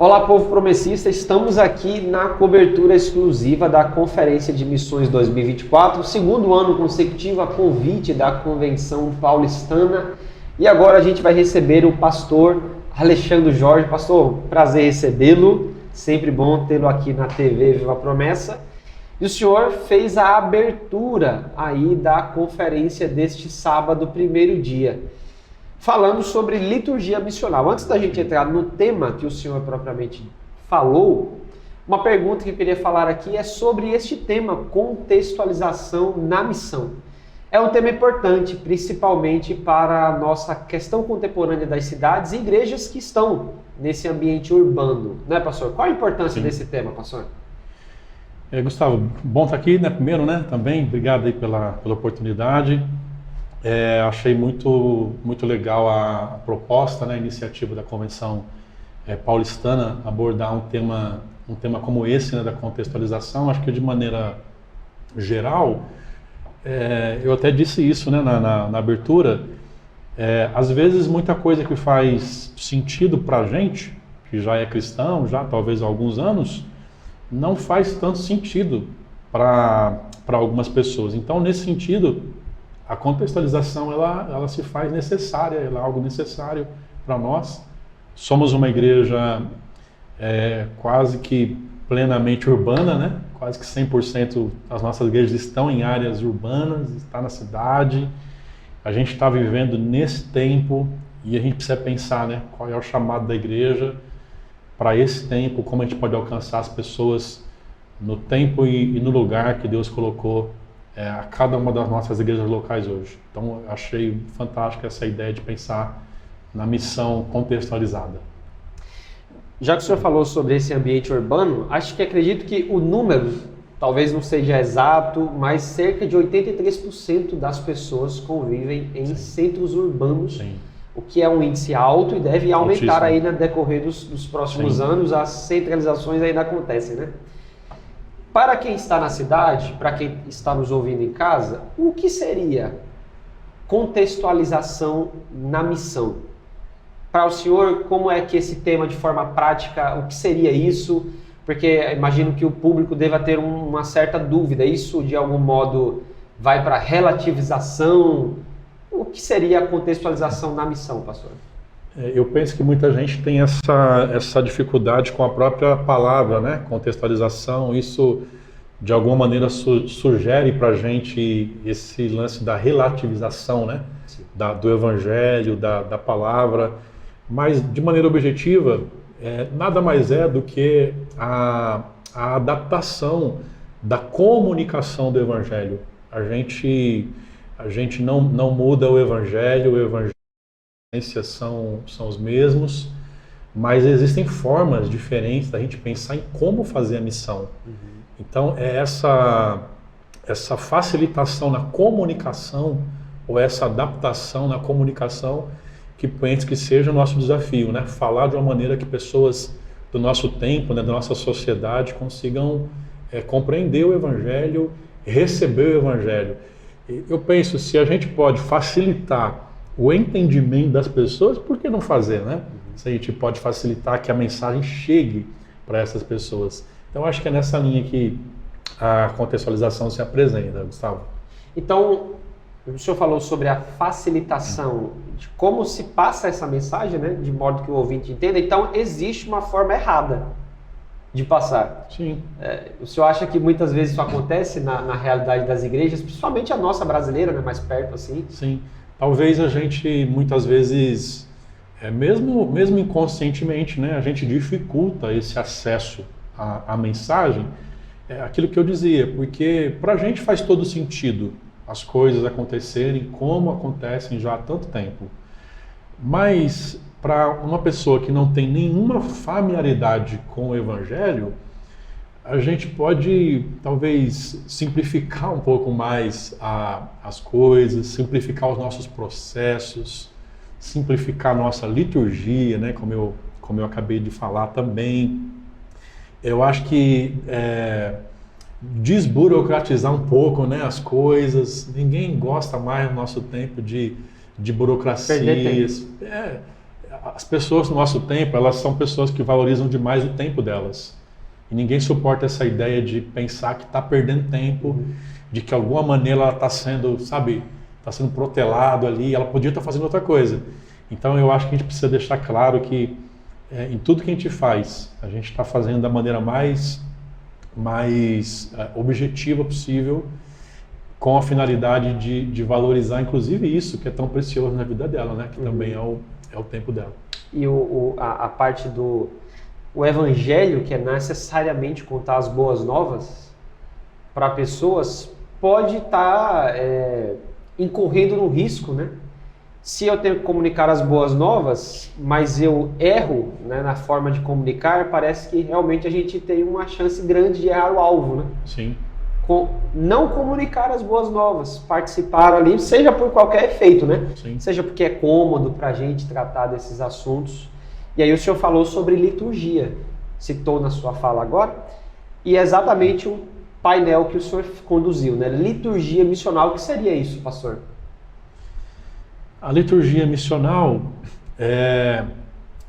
Olá, povo promessista, estamos aqui na cobertura exclusiva da Conferência de Missões 2024, segundo ano consecutivo a convite da Convenção Paulistana. E agora a gente vai receber o pastor Alexandre Jorge. Pastor, prazer recebê-lo, sempre bom tê-lo aqui na TV Viva a Promessa. E o senhor fez a abertura aí da conferência deste sábado, primeiro dia, falando sobre liturgia missional. Antes da gente entrar no tema que o senhor propriamente falou, uma pergunta que eu queria falar aqui é sobre este tema, contextualização na missão. É um tema importante, principalmente para a nossa questão contemporânea das cidades e igrejas que estão nesse ambiente urbano, né, pastor? Qual a importância desse tema, pastor? Gustavo, bom estar aqui, né? Primeiro, né? Também, obrigado aí pela oportunidade. Achei muito legal a proposta, né? A iniciativa da Convenção Paulistana abordar um tema como esse, né? Da contextualização. Acho que de maneira geral, eu até disse isso, né? Na abertura. Às vezes muita coisa que faz sentido para a gente, que já é cristão, já talvez há alguns anos, não faz tanto sentido para algumas pessoas. Então, nesse sentido, a contextualização ela se faz necessária, ela é algo necessário para nós. Somos uma igreja quase que plenamente urbana, né? Quase que 100% das nossas igrejas estão em áreas urbanas, está na cidade. A gente está vivendo nesse tempo e a gente precisa pensar, né? Qual é o chamado da igreja para esse tempo, como a gente pode alcançar as pessoas no tempo e no lugar que Deus colocou a cada uma das nossas igrejas locais hoje. Então, eu achei fantástica essa ideia de pensar na missão contextualizada. Já que o senhor falou sobre esse ambiente urbano, acredito que o número, talvez não seja exato, mas cerca de 83% das pessoas convivem em centros urbanos. Sim. O que é um índice alto e deve aumentar aí no decorrer dos próximos anos. As centralizações ainda acontecem, né? Para quem está na cidade, para quem está nos ouvindo em casa, o que seria contextualização na missão? Para o senhor, como é que esse tema de forma prática, o que seria isso? Porque imagino que o público deva ter uma certa dúvida. Isso, de algum modo, vai para relativização? O que seria a contextualização na missão, pastor? Eu penso que muita gente tem essa dificuldade com a própria palavra, né? Contextualização. Isso, de alguma maneira, sugere para a gente esse lance da relativização, né? Do evangelho, da palavra. Mas, de maneira objetiva, nada mais é do que a adaptação da comunicação do evangelho. A gente não muda o evangelho e a essência são os mesmos, mas existem formas diferentes da gente pensar em como fazer a missão. Então, essa facilitação na comunicação, ou essa adaptação na comunicação, que penso que seja o nosso desafio, né? Falar de uma maneira que pessoas do nosso tempo, né, da nossa sociedade, consigam compreender o evangelho, receber o evangelho. Eu penso, se a gente pode facilitar o entendimento das pessoas, por que não fazer, né? Se a gente pode facilitar que a mensagem chegue para essas pessoas. Então, acho que é nessa linha que a contextualização se apresenta, Gustavo. Então, o senhor falou sobre a facilitação de como se passa essa mensagem, né? De modo que o ouvinte entenda. Então, existe uma forma errada de passar. Sim. O senhor acha que muitas vezes isso acontece na realidade das igrejas, principalmente a nossa brasileira, né, mais perto assim? Sim. Talvez a gente, muitas vezes, mesmo inconscientemente, né, a gente dificulta esse acesso à mensagem. Aquilo que eu dizia, porque para a gente faz todo sentido as coisas acontecerem como acontecem já há tanto tempo. Mas para uma pessoa que não tem nenhuma familiaridade com o evangelho, a gente pode talvez simplificar um pouco mais as coisas, simplificar os nossos processos, simplificar a nossa liturgia, né, como eu acabei de falar também. Eu acho que desburocratizar um pouco, né, as coisas. Ninguém gosta mais no nosso tempo de burocracias. as pessoas no nosso tempo, elas são pessoas que valorizam demais o tempo delas. E ninguém suporta essa ideia de pensar que está perdendo tempo, de que de alguma maneira ela está sendo, sabe, está sendo protelado ali, ela podia estar fazendo outra coisa. Então eu acho que a gente precisa deixar claro que em tudo que a gente faz, a gente está fazendo da maneira mais objetiva possível, com a finalidade de valorizar, inclusive, isso que é tão precioso na vida dela, né? Que também é o tempo dela. E a parte do o evangelho, que é necessariamente contar as boas novas para pessoas, pode estar incorrendo no risco, né? Se eu tenho que comunicar as boas novas, mas eu erro, né, na forma de comunicar, parece que realmente a gente tem uma chance grande de errar o alvo, né? Sim. Não comunicar as boas novas, participar ali, seja por qualquer efeito, né? Sim. Seja porque é cômodo para a gente tratar desses assuntos. E aí o senhor falou sobre liturgia, citou na sua fala agora, e é exatamente o painel que o senhor conduziu, né? Liturgia missional, o que seria isso, pastor? A liturgia missional é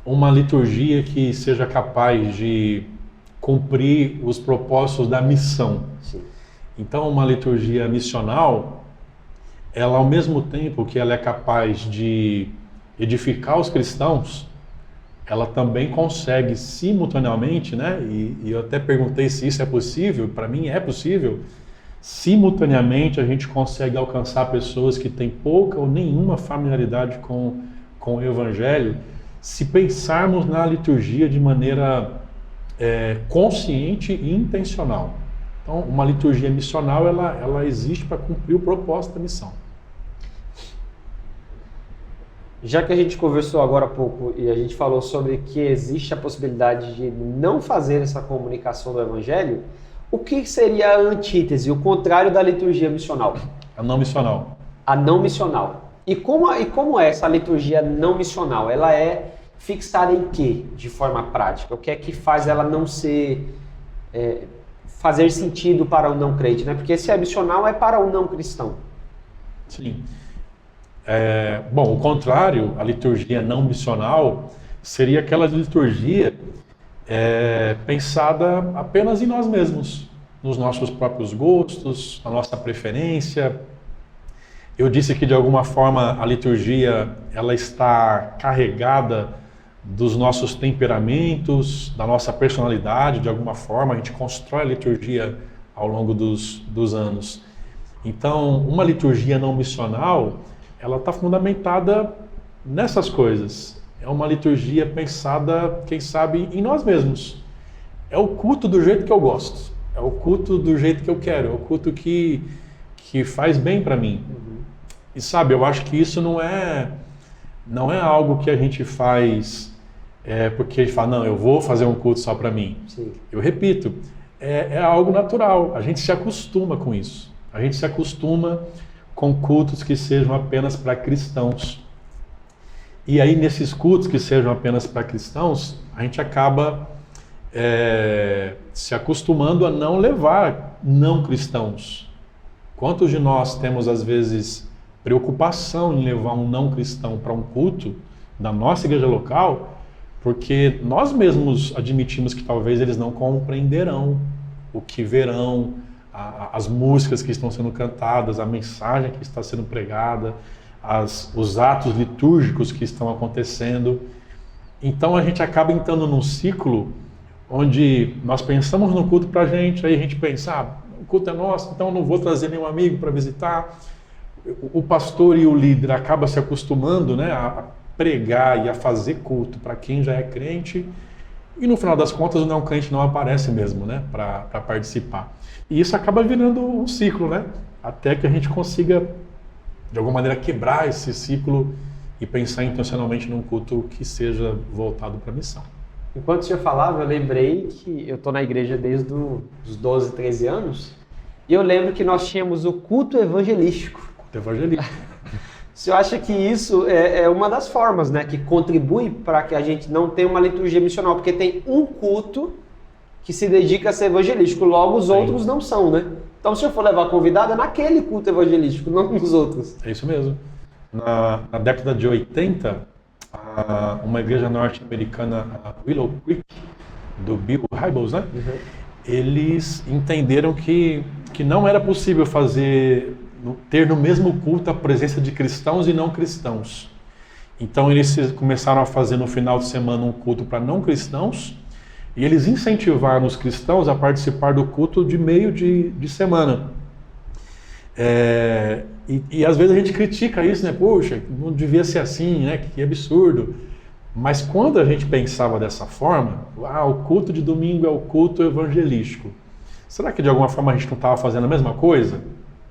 uma liturgia que seja capaz de cumprir os propósitos da missão. Sim. Então, uma liturgia missional, ela ao mesmo tempo que ela é capaz de edificar os cristãos, ela também consegue simultaneamente, né? E eu até perguntei se isso é possível, para mim é possível, simultaneamente a gente consegue alcançar pessoas que têm pouca ou nenhuma familiaridade com o Evangelho, se pensarmos na liturgia de maneira consciente e intencional. Então, uma liturgia missional, ela existe para cumprir o propósito da missão. Já que a gente conversou agora há pouco e a gente falou sobre que existe a possibilidade de não fazer essa comunicação do Evangelho, o que seria a antítese, o contrário da liturgia missional? A não missional. A não missional. E como é essa liturgia não missional? Ela é fixada em quê, de forma prática? O que é que faz ela não ser... fazer sentido para o não crente, né? Porque se é missional é para o não cristão. Sim. Bom, o contrário, a liturgia não missional, seria aquela liturgia pensada apenas em nós mesmos, nos nossos próprios gostos, na nossa preferência. Eu disse que de alguma forma a liturgia ela está carregada dos nossos temperamentos, da nossa personalidade, de alguma forma a gente constrói a liturgia ao longo dos anos. Então, uma liturgia não missional, ela está fundamentada nessas coisas. É uma liturgia pensada, quem sabe, em nós mesmos. É o culto do jeito que eu gosto, é o culto do jeito que eu quero, é o culto que faz bem para mim. E sabe, eu acho que isso não é algo que a gente faz porque a gente fala, não, eu vou fazer um culto só para mim. Sim. Eu repito, é algo natural, a gente se acostuma com isso. A gente se acostuma com cultos que sejam apenas para cristãos. E aí, nesses cultos que sejam apenas para cristãos, a gente acaba se acostumando a não levar não cristãos. Quantos de nós temos, às vezes, preocupação em levar um não cristão para um culto da nossa igreja local, porque nós mesmos admitimos que talvez eles não compreenderão o que verão, as músicas que estão sendo cantadas, a mensagem que está sendo pregada, os atos litúrgicos que estão acontecendo. Então a gente acaba entrando num ciclo onde nós pensamos no culto para a gente, aí a gente pensa, o culto é nosso, então eu não vou trazer nenhum amigo para visitar. O pastor e o líder acabam se acostumando, né, a pregar e a fazer culto para quem já é crente, e no final das contas o não crente não aparece mesmo, né, para participar. E isso acaba virando um ciclo, né, até que a gente consiga de alguma maneira quebrar esse ciclo e pensar intencionalmente num culto que seja voltado para a missão. Enquanto o senhor falava, eu lembrei que eu estou na igreja desde os 12, 13 anos, e eu lembro que nós tínhamos o culto evangelístico. Culto evangelístico. O senhor acha que isso é uma das formas, né, que contribui para que a gente não tenha uma liturgia missional, porque tem um culto que se dedica a ser evangelístico, logo os outros não são, né? Então, se eu for levar convidado, é naquele culto evangelístico, não nos outros. É isso mesmo. Na década de 80, uma igreja norte-americana, a Willow Creek, do Bill Hybels, né? Uhum. Eles entenderam que não era possível ter no mesmo culto a presença de cristãos e não cristãos. Então eles começaram a fazer no final de semana um culto para não cristãos e eles incentivaram os cristãos a participar do culto de meio de semana. E às vezes a gente critica isso, né? Poxa, não devia ser assim, né? Que absurdo. Mas quando a gente pensava dessa forma, o culto de domingo é o culto evangelístico. Será que de alguma forma a gente não estava fazendo a mesma coisa?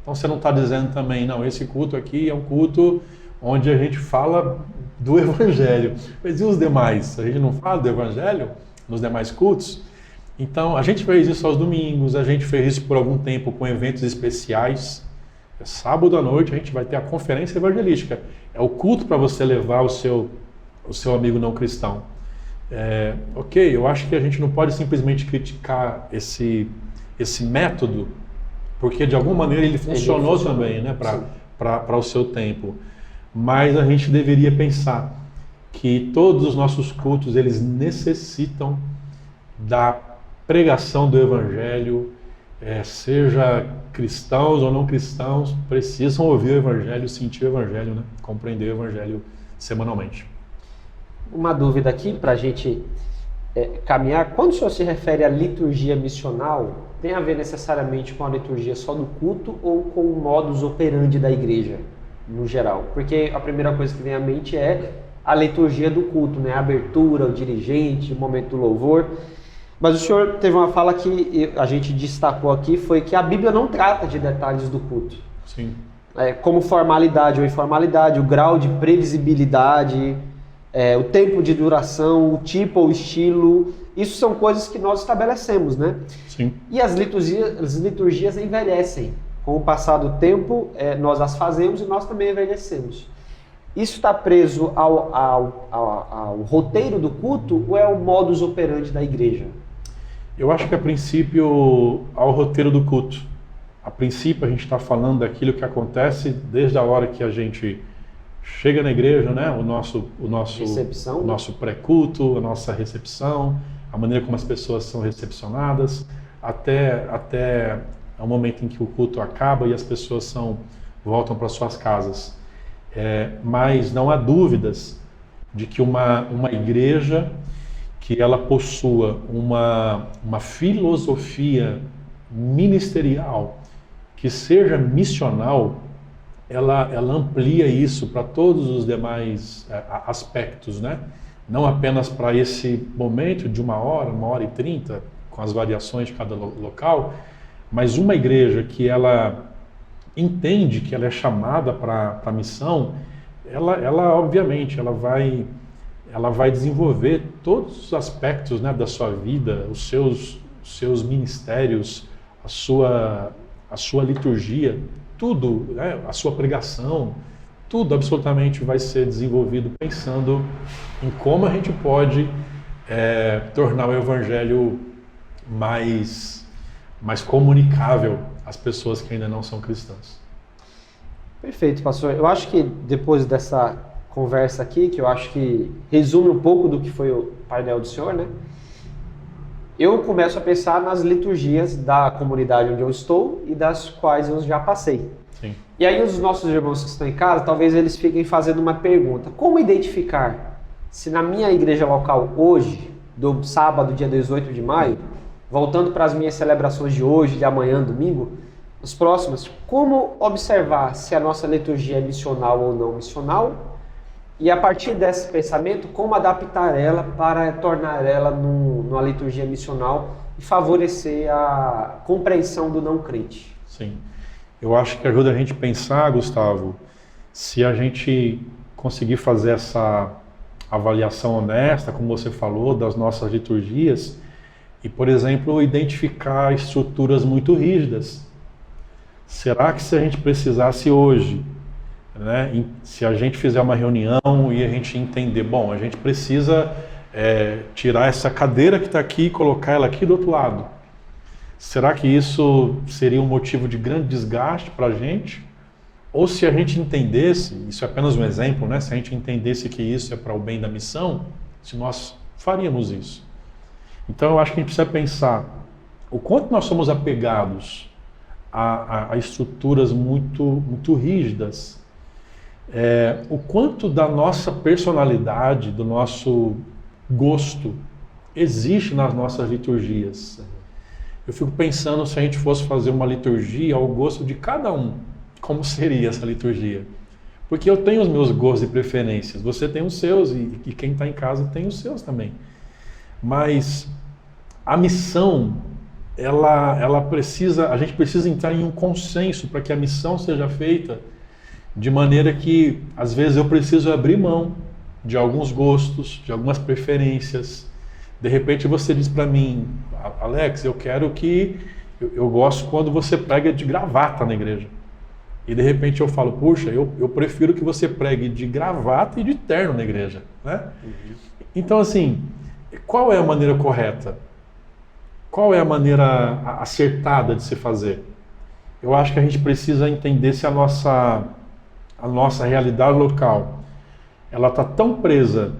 Então você não está dizendo também, não, esse culto aqui é um culto onde a gente fala do evangelho. Mas e os demais? A gente não fala do evangelho nos demais cultos? Então a gente fez isso aos domingos, a gente fez isso por algum tempo com eventos especiais. Sábado à noite a gente vai ter a conferência evangelística. É o culto para você levar o seu amigo não cristão. Ok, eu acho que a gente não pode simplesmente criticar esse método, porque de alguma maneira ele funcionou também, né, para o seu tempo. Mas a gente deveria pensar que todos os nossos cultos, eles necessitam da pregação do evangelho, seja cristãos ou não cristãos, precisam ouvir o evangelho, sentir o evangelho, né, compreender o evangelho semanalmente. Uma dúvida aqui para a gente caminhar. Quando o senhor se refere à liturgia missional, tem a ver necessariamente com a liturgia só do culto ou com o modus operandi da igreja, no geral? Porque a primeira coisa que vem à mente é a liturgia do culto, né? A abertura, o dirigente, o momento do louvor. Mas o senhor teve uma fala que a gente destacou aqui, foi que a Bíblia não trata de detalhes do culto. Sim. Como formalidade ou informalidade, o grau de previsibilidade, o tempo de duração, o tipo ou estilo, isso são coisas que nós estabelecemos, né? Sim. E as liturgias envelhecem. Com o passar do tempo, nós as fazemos e nós também envelhecemos. Isso está preso ao roteiro do culto ou é o modus operandi da igreja? Eu acho que a princípio ao roteiro do culto. A princípio a gente está falando daquilo que acontece desde a hora que a gente chega na igreja, né? O nosso pré-culto, a nossa recepção, a maneira como as pessoas são recepcionadas, até o momento em que o culto acaba e as pessoas voltam para suas casas. Mas não há dúvidas de que uma igreja que ela possua uma filosofia ministerial, que seja missional, ela amplia isso para todos os demais aspectos, né? Não apenas para esse momento de 1 hora e 30, com as variações de cada local, mas uma igreja que ela entende que ela é chamada para a missão, ela obviamente ela vai desenvolver todos os aspectos, né, da sua vida, os seus ministérios, a sua liturgia, tudo, né, a sua pregação, tudo absolutamente vai ser desenvolvido pensando em como a gente pode tornar o evangelho mais comunicável às pessoas que ainda não são cristãs. Perfeito, pastor. Eu acho que depois dessa conversa aqui, que eu acho que resume um pouco do que foi o painel do senhor, né? Eu começo a pensar nas liturgias da comunidade onde eu estou e das quais eu já passei. Sim. E aí os nossos irmãos que estão em casa, talvez eles fiquem fazendo uma pergunta. Como identificar se na minha igreja local hoje, do sábado, dia 18 de maio, voltando para as minhas celebrações de hoje, de amanhã, domingo, os próximos, como observar se a nossa liturgia é missional ou não missional? E a partir desse pensamento, como adaptar ela para tornar ela numa liturgia missional e favorecer a compreensão do não crente? Sim. Eu acho que ajuda a gente a pensar, Gustavo, se a gente conseguir fazer essa avaliação honesta, como você falou, das nossas liturgias e, por exemplo, identificar estruturas muito rígidas. Será que se a gente precisasse hoje, né, se a gente fizer uma reunião e a gente entender, bom, a gente precisa tirar essa cadeira que está aqui e colocar ela aqui do outro lado. Será que isso seria um motivo de grande desgaste para a gente? Ou se a gente entendesse, isso é apenas um exemplo, né? Se a gente entendesse que isso é para o bem da missão, se nós faríamos isso. Então eu acho que a gente precisa pensar o quanto nós somos apegados a estruturas muito rígidas, o quanto da nossa personalidade, do nosso gosto existe nas nossas liturgias. Eu fico pensando se a gente fosse fazer uma liturgia ao gosto de cada um, como seria essa liturgia? Porque eu tenho os meus gostos e preferências, você tem os seus e quem está em casa tem os seus também. Mas a missão, a gente precisa entrar em um consenso para que a missão seja feita de maneira que, às vezes, eu preciso abrir mão de alguns gostos, de algumas preferências. De repente você diz para mim, Alex, eu gosto quando você prega de gravata na igreja. E de repente eu falo, puxa, eu prefiro que você pregue de gravata e de terno na igreja, né? Uhum. Então assim, qual é a maneira correta? Qual é a maneira acertada de se fazer? Eu acho que a gente precisa entender se a nossa realidade local, ela está tão presa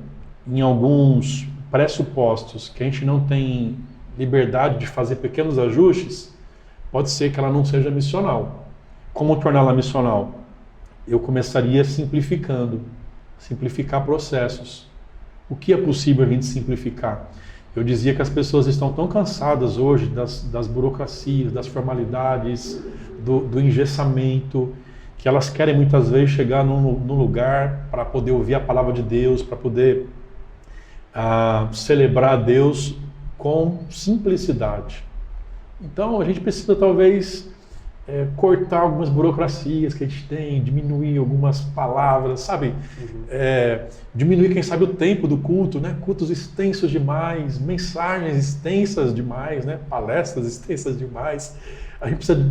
em alguns pressupostos que a gente não tem liberdade de fazer pequenos ajustes, pode ser que ela não seja missional. Como torná-la missional? Eu começaria simplificar processos. O que é possível a gente simplificar? Eu dizia que as pessoas estão tão cansadas hoje das burocracias, das formalidades, do engessamento, que elas querem muitas vezes chegar num lugar para poder ouvir a palavra de Deus, para poder celebrar a Deus com simplicidade. Então a gente precisa talvez cortar algumas burocracias que a gente tem, diminuir algumas palavras, sabe? Uhum. Diminuir, quem sabe, o tempo do culto, né? Cultos extensos demais, mensagens extensas demais, né? Palestras extensas demais. A gente precisa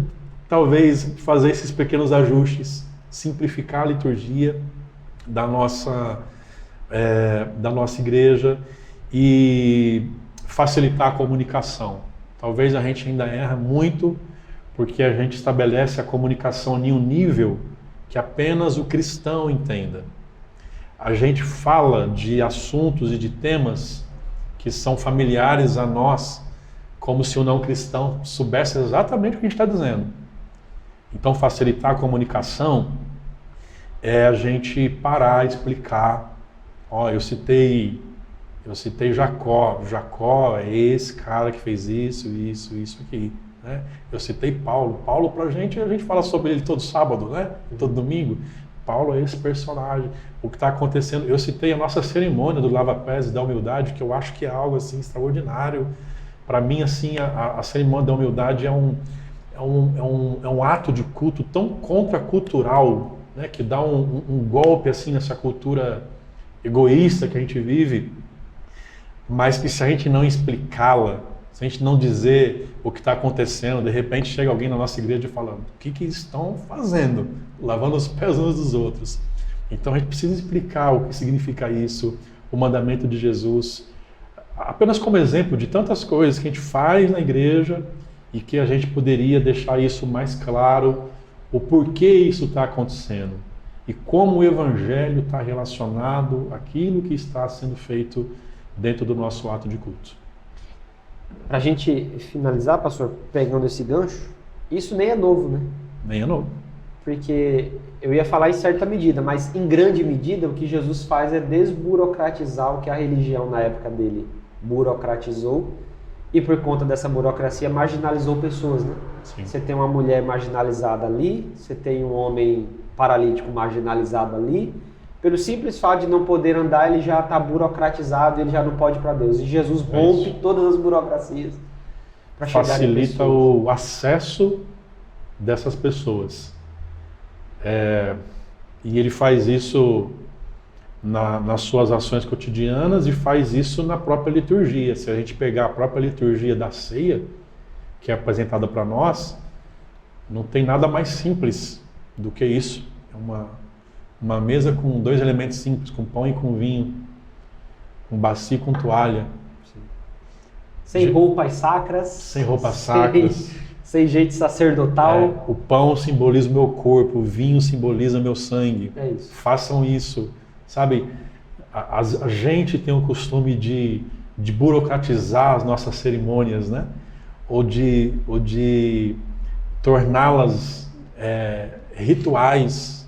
talvez fazer esses pequenos ajustes, simplificar a liturgia da nossa igreja e facilitar a comunicação. Talvez a gente ainda erra muito porque a gente estabelece a comunicação em um nível que apenas o cristão entenda. A gente fala de assuntos e de temas que são familiares a nós, como se o não cristão soubesse exatamente o que a gente está dizendo. Então, facilitar a comunicação é a gente parar e explicar. Eu citei Jacó. Jacó é esse cara que fez isso aqui. Né? Eu citei Paulo. Paulo, pra gente, a gente fala sobre ele todo sábado, né? Todo domingo. Paulo é esse personagem. O que está acontecendo? Eu citei a nossa cerimônia do lava-pés e da humildade, que eu acho que é algo assim extraordinário. Para mim, assim, a cerimônia da humildade é um ato de culto tão contracultural, né? Que dá um golpe assim nessa cultura egoísta que a gente vive, mas que se a gente não explicá-la, se a gente não dizer o que está acontecendo, de repente chega alguém na nossa igreja falando, o que estão fazendo? Lavando os pés uns dos outros. Então a gente precisa explicar o que significa isso, o mandamento de Jesus, apenas como exemplo de tantas coisas que a gente faz na igreja e que a gente poderia deixar isso mais claro, o porquê isso está acontecendo e como o evangelho está relacionado àquilo que está sendo feito dentro do nosso ato de culto. Para a gente finalizar, pastor, pegando esse gancho, isso nem é novo, né? Nem é novo. Porque eu ia falar em certa medida, mas em grande medida o que Jesus faz é desburocratizar o que a religião na época dele burocratizou e por conta dessa burocracia marginalizou pessoas, né? Sim. Você tem uma mulher marginalizada ali, você tem um homem paralítico marginalizado ali. Pelo simples fato de não poder andar, ele já está burocratizado, ele já não pode ir para Deus. E Jesus rompe todas as burocracias para chegar em pessoas. Facilita o acesso dessas pessoas. E ele faz isso nas suas ações cotidianas e faz isso na própria liturgia. Se a gente pegar a própria liturgia da ceia, que é apresentada para nós, não tem nada mais simples do que isso. É uma mesa com 2 elementos simples, com pão e com vinho, com bacia e com toalha. Sem roupas sacras. Sem roupas sacras. sem jeito sacerdotal. O pão simboliza o meu corpo, o vinho simboliza o meu sangue. É isso. Façam isso. Sabe, a gente tem o costume de burocratizar as nossas cerimônias, né? Ou de torná-las rituais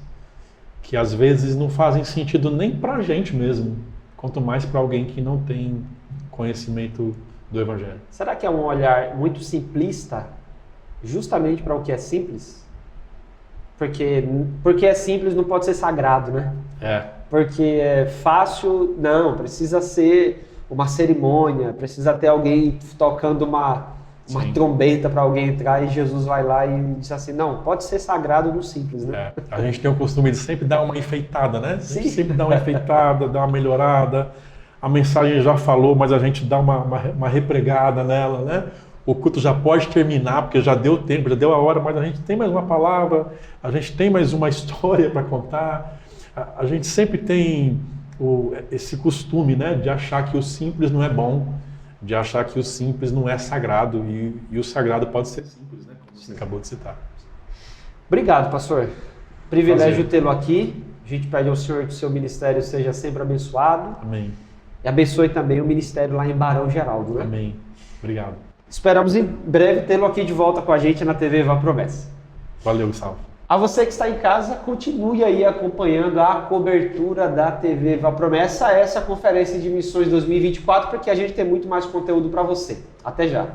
que às vezes não fazem sentido nem para a gente mesmo, quanto mais para alguém que não tem conhecimento do Evangelho. Será que é um olhar muito simplista, justamente para o que é simples? Porque é simples não pode ser sagrado, né? Porque é fácil, não, precisa ser uma cerimônia, precisa ter alguém tocando uma trombeta para alguém entrar e Jesus vai lá e diz assim, não, pode ser sagrado no simples, né? A gente tem o costume de sempre dar uma enfeitada, né? Sim. Sempre dá uma enfeitada, dá uma melhorada. A mensagem já falou, mas a gente dá uma repregada nela, né? O culto já pode terminar, porque já deu tempo, já deu a hora, mas a gente tem mais uma palavra, a gente tem mais uma história para contar. A gente sempre tem esse costume, né, de achar que o simples não é bom, de achar que o simples não é sagrado, e o sagrado pode ser simples, né, como você acabou de citar. Obrigado, pastor. Privilégio tê-lo aqui. A gente pede ao Senhor que o seu ministério seja sempre abençoado. Amém. E abençoe também o ministério lá em Barão Geraldo, né? Amém. Obrigado. Esperamos em breve tê-lo aqui de volta com a gente na TV Vá Promessa. Valeu, Gustavo. A você que está em casa, continue aí acompanhando a cobertura da TV Vá Promessa, essa conferência de missões 2024, porque a gente tem muito mais conteúdo para você. Até já!